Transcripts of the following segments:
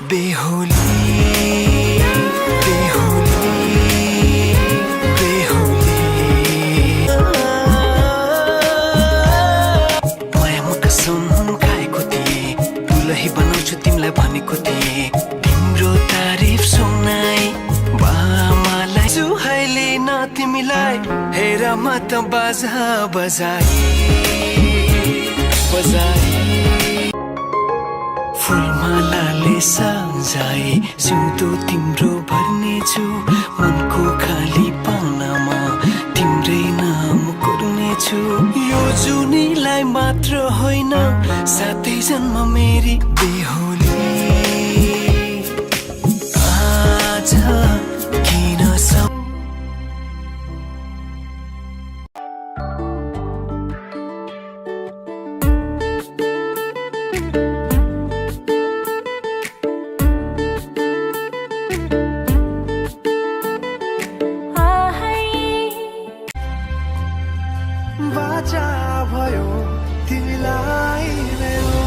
बेहोली बेहोली बेहोली मायामा कसम खाएको थिएँ दुलही बनाउँछु तिमीलाई भनेको थिएँ तिम्रो तारिफ सुनाई बामालाई सुहाइले न तिमीलाई हेर म त बाजा बजाई फुलमालाले सजाई सिउँदो तिम्रो भर्नेछु मनको खाली पाउनमा तिम्रै नाम कोर्नेछु यो जुनीलाई मात्र होइन साथै जन्म मेरी बेहोली आज किन बाचा भयो तिमीलाई मेरो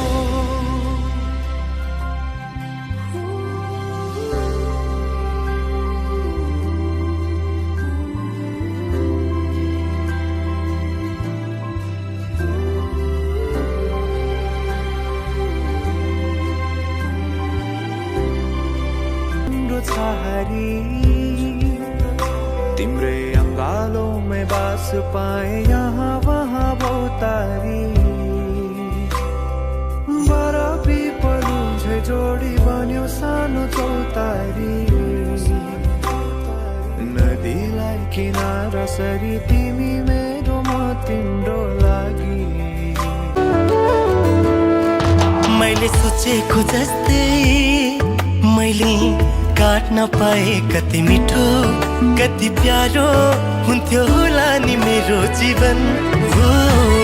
तिम्रो छहारी तिम्रै अंगालों में बास पाए यहाँ वहाँ बहुतारी बरफी पलुं झै जोडी बन्यो सानो चौतारी नदीलाई किनारा सरी तिमी मेरो म तिम्रो लागि मैले सोचेको जस्तै मैले काट्न पाए कति मिठो कति प्यारो हुन्थ्यो होला नि मेरो जीवन हो